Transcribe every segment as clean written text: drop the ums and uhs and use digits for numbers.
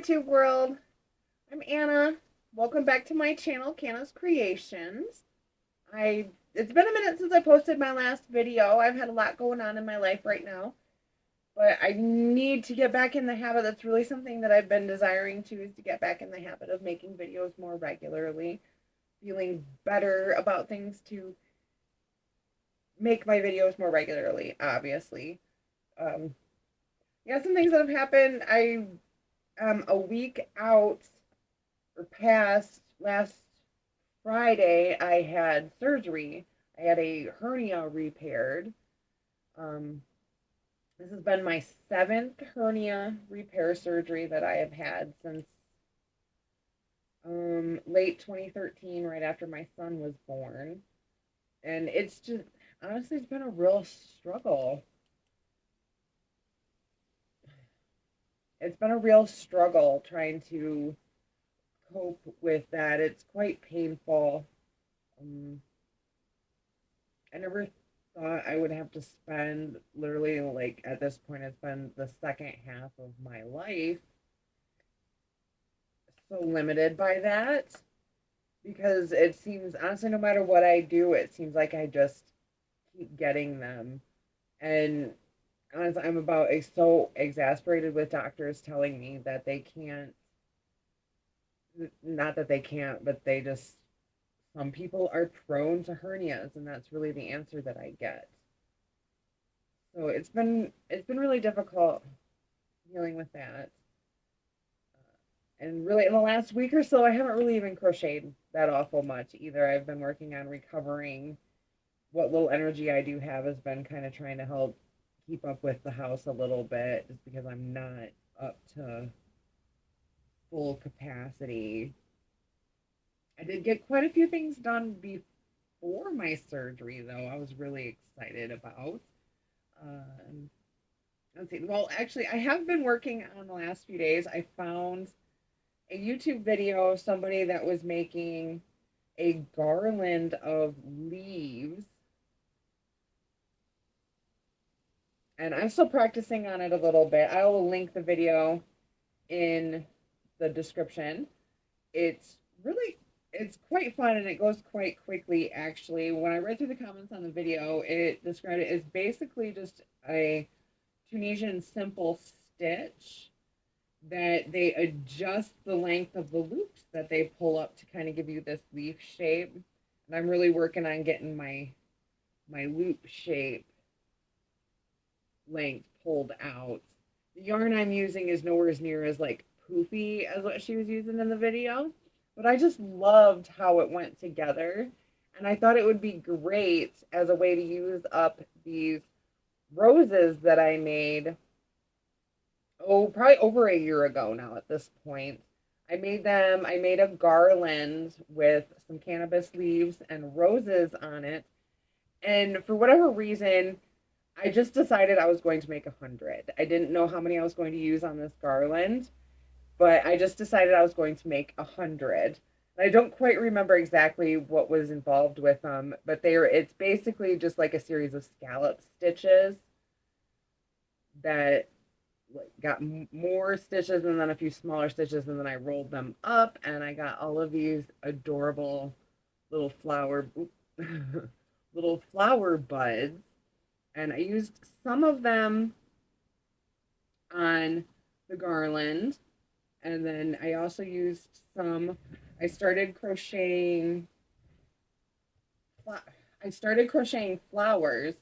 YouTube world. I'm Anna. Welcome back to my channel, Canna's Creations. It's been a minute since I posted my last video. I've had a lot going on in my life right now, but I need to get back in the habit. That's really something that I've been desiring to, is to get back in the habit of making videos more regularly, feeling better about things to make my videos more regularly, obviously. Yeah, some things that have happened. I a week out or past last Friday, I had surgery. I had a hernia repaired. Um, this has been my 7th hernia repair surgery that I have had since late 2013, right after my son was born. And it's just, honestly, it's been a real struggle. It's been a real struggle trying to cope with that. It's quite painful. I never thought I would have to spend, literally, like, at this point, it's been the second half of my life so limited by that, because it seems, honestly, no matter what I do, it seems like I just keep getting them. And honestly, I'm about so exasperated with doctors telling me that they can't, not that they can't, but they just, some people are prone to hernias, and that's really the answer that I get. So it's been really difficult dealing with that. And really, in the last week or so, I haven't really even crocheted that awful much either. I've been working on recovering. What little energy I do have has been kind of trying to help keep up with the house a little bit, just because I'm not up to full capacity. I did get quite a few things done before my surgery, though. I was really excited about. Um, let's see. Well, actually, I have been working on the last few days. I found a YouTube video of somebody that was making a garland of leaves. And I'm still practicing on it a little bit. I will link the video in the description. It's really, it's quite fun, and it goes quite quickly, actually. When I read through the comments on the video, it described it as basically just a Tunisian simple stitch that they adjust the length of the loops that they pull up to kind of give you this leaf shape. And I'm really working on getting my loop shape length pulled out. The yarn I'm using is nowhere near as like poofy as what she was using in the video, but I just loved how it went together, and I thought it would be great as a way to use up these roses that I made, oh, probably over a year ago now at this point. I made a garland with some cannabis leaves and roses on it, and for whatever reason, I just decided I was going to make 100. I didn't know how many I was going to use on this garland, but I just decided I was going to make 100. I don't quite remember exactly what was involved with them, but it's basically just like a series of scallop stitches that got more stitches and then a few smaller stitches, and then I rolled them up, and I got all of these adorable little little flower buds, and I used some of them on the garland, and then I also used some. I started crocheting flowers,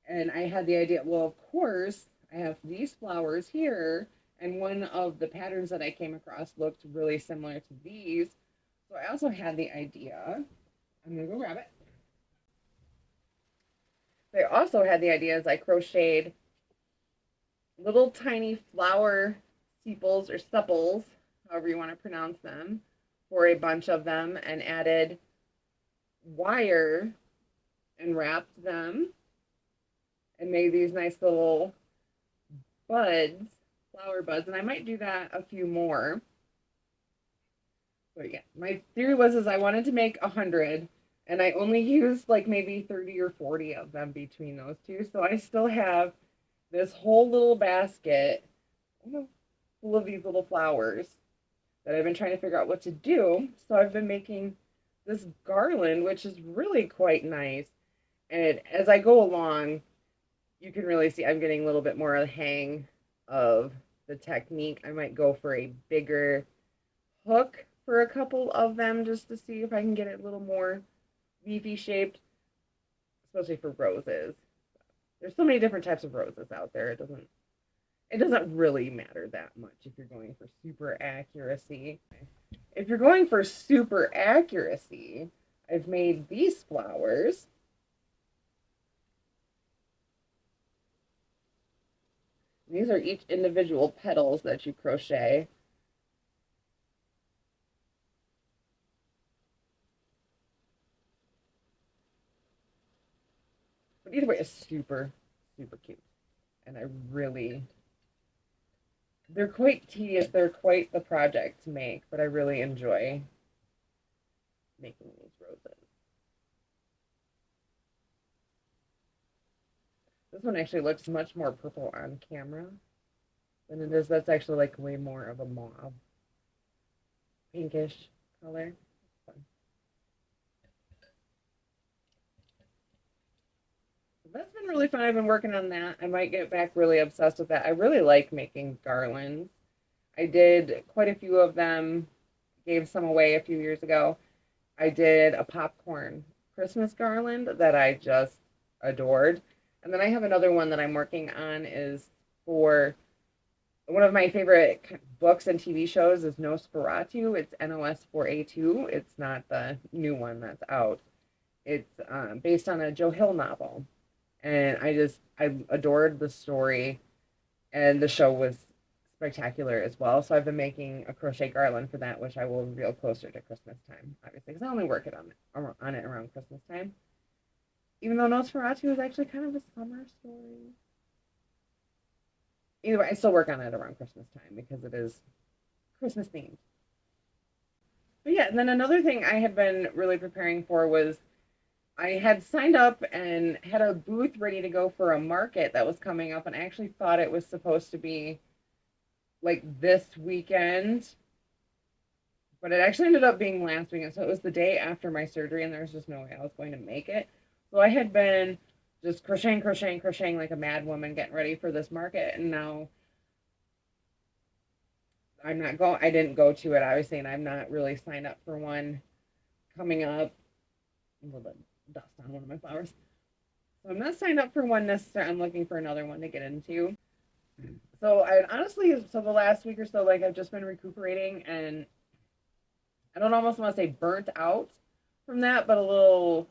and I had the idea, well, of course, I have these flowers here, and one of the patterns that I came across looked really similar to these. So I also had the idea, I'm gonna go grab it. I also had the idea as I crocheted little tiny flower sepals or sepals, however you want to pronounce them, for a bunch of them, and added wire and wrapped them and made these nice little buds, flower buds, and I might do that a few more. But yeah, my theory was is I wanted to make 100, and I only used like maybe 30 or 40 of them between those two, so I still have this whole little basket. Oh no, full of these little flowers that I've been trying to figure out what to do. So I've been making this garland, which is really quite nice. And as I go along, you can really see I'm getting a little bit more of the hang of the technique. I might go for a bigger hook for a couple of them just to see if I can get it a little more leafy shaped, especially for roses. There's so many different types of roses out there. It doesn't really matter that much if you're going for super accuracy. If you're going for super accuracy, I've made these flowers. These are each individual petals that you crochet. But either way, it's super, super cute. And they're quite tedious. They're quite the project to make, but I really enjoy making these roses. This one actually looks much more purple on camera than it is. That's actually like way more of a mauve, pinkish color. That's been really fun. I've been working on that. I might get back really obsessed with that. I really like making garlands. I did quite a few of them, gave some away a few years ago. I did a popcorn Christmas garland that I just adored. And then I have another one that I'm working on is for one of my favorite books and TV shows is Nosferatu. It's NOS4A2. It's not the new one that's out. It's based on a Joe Hill novel. And I adored the story, and the show was spectacular as well. So I've been making a crochet garland for that, which I will reveal closer to Christmas time, obviously, because I only work on it around Christmas time. Even though Nosferatu is actually kind of a summer story. Either way, I still work on it around Christmas time because it is Christmas themed. But yeah, and then another thing I had been really preparing for was I had signed up and had a booth ready to go for a market that was coming up, and I actually thought it was supposed to be like this weekend, but it actually ended up being last weekend. So it was the day after my surgery, and there was just no way I was going to make it. So I had been just crocheting like a mad woman, getting ready for this market, and now I didn't go to it, obviously, and I'm not really signed up for one coming up. A little bit dust on one of my flowers. So I'm not signed up for one necessarily. I'm looking for another one to get into. So I honestly, the last week or so, like I've just been recuperating, and I don't almost want to say burnt out from that, but a little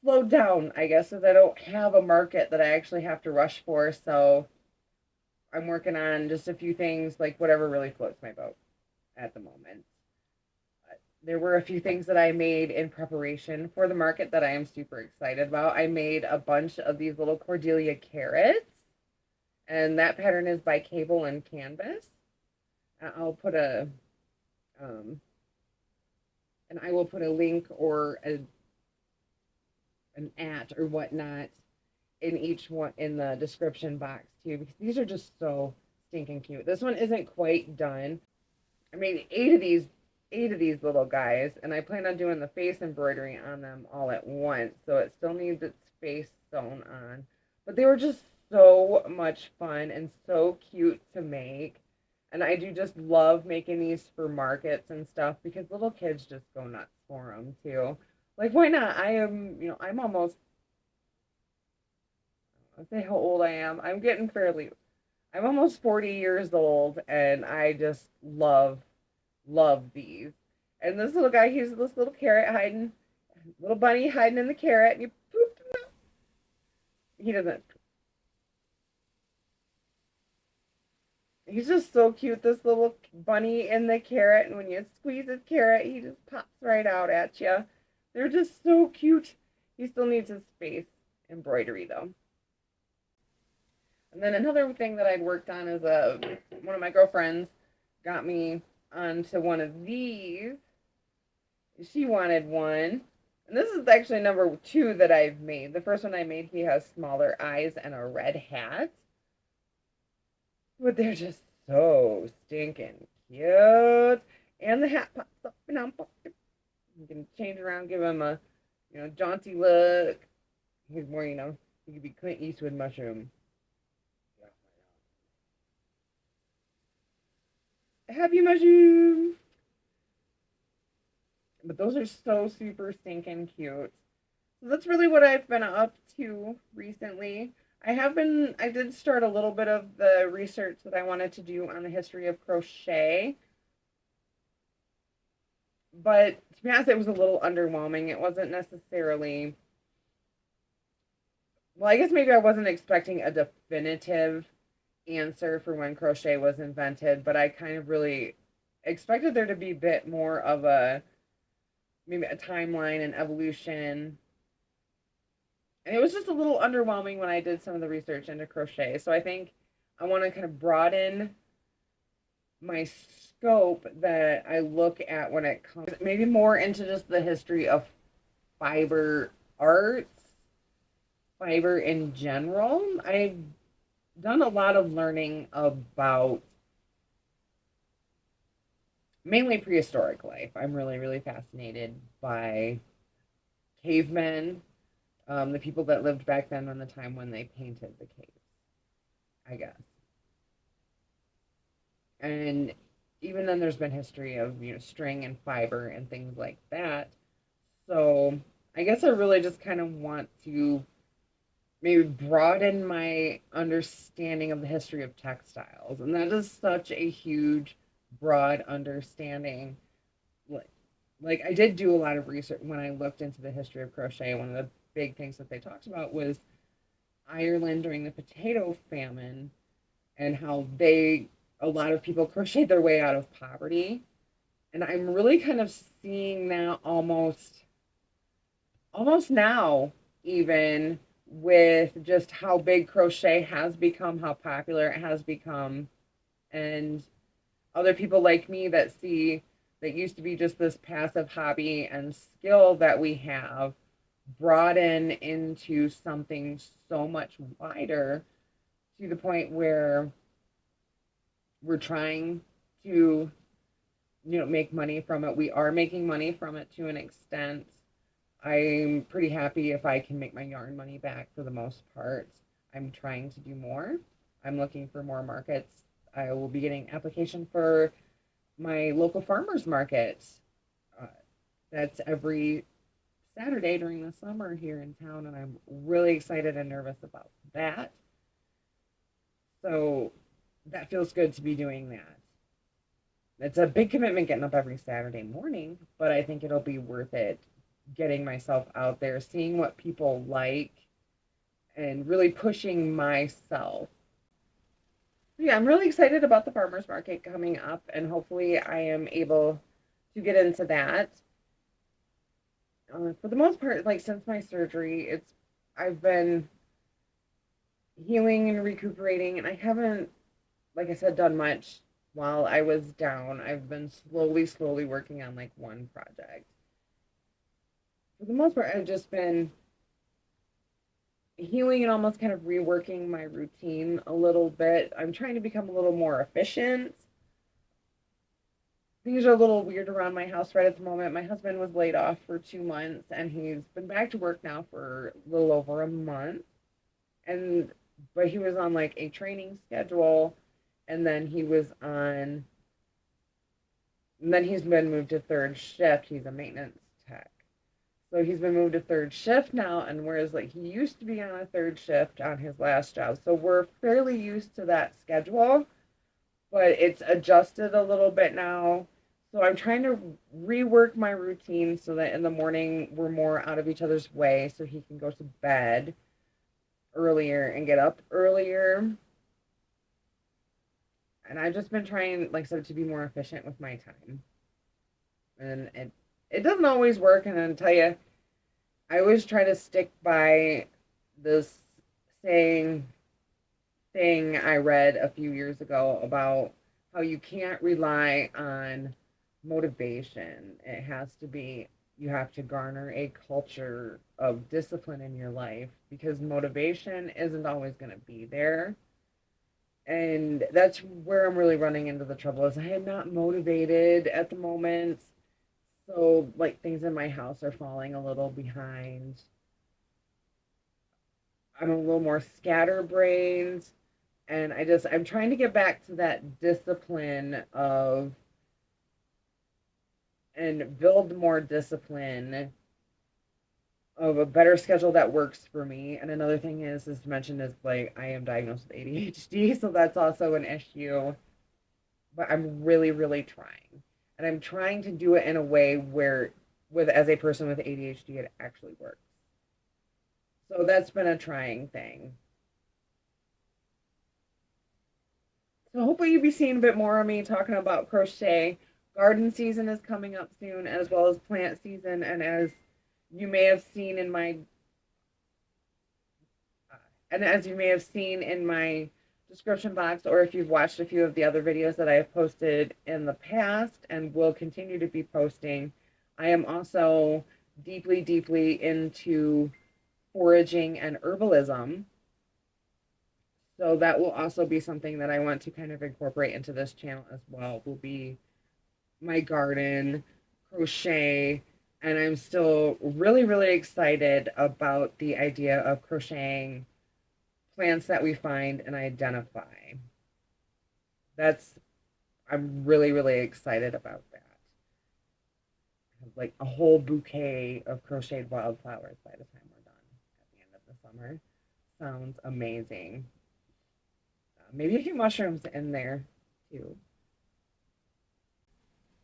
slowed down, I guess, because I don't have a market that I actually have to rush for. So I'm working on just a few things, like whatever really floats my boat at the moment. There were a few things that I made in preparation for the market that I am super excited about. I made a bunch of these little Cordelia carrots, and that pattern is by Cableandcanvas. I'll put a and I will put a link or an @ or whatnot in each one in the description box too, because these are just so stinking cute. This one isn't quite done. I made eight of these little guys, and I plan on doing the face embroidery on them all at once, so it still needs its face sewn on. But they were just so much fun and so cute to make, and I do just love making these for markets and stuff because little kids just go nuts for them too. Like, why not? I'm almost, I'll say how old I am. I'm almost 40 years old, and I just love these. And this little guy, he's this little carrot little bunny hiding in the carrot, and you pooped him out. He doesn't. He's just so cute, this little bunny in the carrot, and when you squeeze his carrot, he just pops right out at you. They're just so cute. He still needs his face embroidery, though. And then another thing that I'd worked on is one of my girlfriends got me onto one of these. She wanted one. And this is actually number 2 that I've made. The first one I made, he has smaller eyes and a red hat. But they're just so stinking cute. And the hat pops up and I'm you can change around, give him a, jaunty look. He's more, he could be Clint Eastwood mushroom. Happy mushroom. But those are so super stinking cute. So that's really what I've been up to recently. I did start a little bit of the research that I wanted to do on the history of crochet. But to be honest, it was a little underwhelming. It wasn't necessarily, well, I guess maybe I wasn't expecting a definitive answer for when crochet was invented, but I kind of really expected there to be a bit more of maybe a timeline and evolution. And it was just a little underwhelming when I did some of the research into crochet. So I think I want to kind of broaden my scope that I look at when it comes maybe more into just the history of fiber arts, fiber in general. I've done a lot of learning about mainly prehistoric life. I'm really, really fascinated by cavemen, the people that lived back then in the time when they painted the caves, I guess. And even then there's been history of, string and fiber and things like that. So I guess I really just kind of want to maybe broaden my understanding of the history of textiles. And that is such a huge, broad understanding. Like I did do a lot of research when I looked into the history of crochet. One of the big things that they talked about was Ireland during the potato famine and how a lot of people crocheted their way out of poverty. And I'm really kind of seeing that almost now, even with just how big crochet has become, how popular it has become, and other people like me that used to be just this passive hobby and skill that we have broaden into something so much wider, to the point where we're trying to make money from it. We are making money from it to an extent. I'm pretty happy if I can make my yarn money back for the most part. I'm trying to do more. I'm looking for more markets. I will be getting application for my local farmers market. That's every Saturday during the summer here in town, and I'm really excited and nervous about that. So that feels good to be doing that. It's a big commitment getting up every Saturday morning, but I think it'll be worth it, getting myself out there, seeing what people like, and really pushing myself. Yeah, I'm really excited about the farmers market coming up, and hopefully I am able to get into that. For the most part, like since my surgery, I've been healing and recuperating, and I haven't, like I said, done much while I was down. I've been slowly working on like one project. For the most part, I've just been healing and almost kind of reworking my routine a little bit. I'm trying to become a little more efficient. Things are a little weird around my house right at the moment. My husband was laid off for 2 months, and he's been back to work now for a little over a month. But he was on like a training schedule, and then he's been moved to third shift. He's a maintenance tech. So he's been moved to third shift now, and whereas like he used to be on a third shift on his last job. So we're fairly used to that schedule, but it's adjusted a little bit now. So I'm trying to rework my routine so that in the morning we're more out of each other's way, so he can go to bed earlier and get up earlier. And I've just been trying, like I said, to be more efficient with my time. And it doesn't always work, and I'll tell you, I always try to stick by this thing I read a few years ago about how you can't rely on motivation. You have to garner a culture of discipline in your life, because motivation isn't always going to be there. And that's where I'm really running into the trouble is I am not motivated at the moment. So like things in my house are falling a little behind. I'm a little more scatterbrained, and I'm trying to get back to that discipline of and build more discipline of a better schedule that works for me. And another thing is to mention is like I am diagnosed with ADHD, so that's also an issue. But I'm really, really trying. And I'm trying to do it in a way where with as a person with ADHD it actually works. So that's been a trying thing. So hopefully you'll be seeing a bit more of me talking about crochet. Garden season is coming up soon, as well as plant season. And as you may have seen in my and as you may have seen in my description box, or if you've watched a few of the other videos that I have posted in the past and will continue to be posting, I am also deeply, deeply into foraging and herbalism. So that will also be something that I want to kind of incorporate into this channel as well. Will be my garden, crochet, and I'm still really, really excited about the idea of crocheting plants that we find and identify. That's I'm really, really excited about that. Like a whole bouquet of crocheted wildflowers by the time we're done at the end of the summer. Sounds amazing. Maybe a few mushrooms in there too.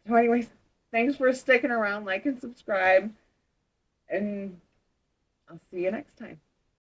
So, anyways, thanks for sticking around, like and subscribe, and I'll see you next time.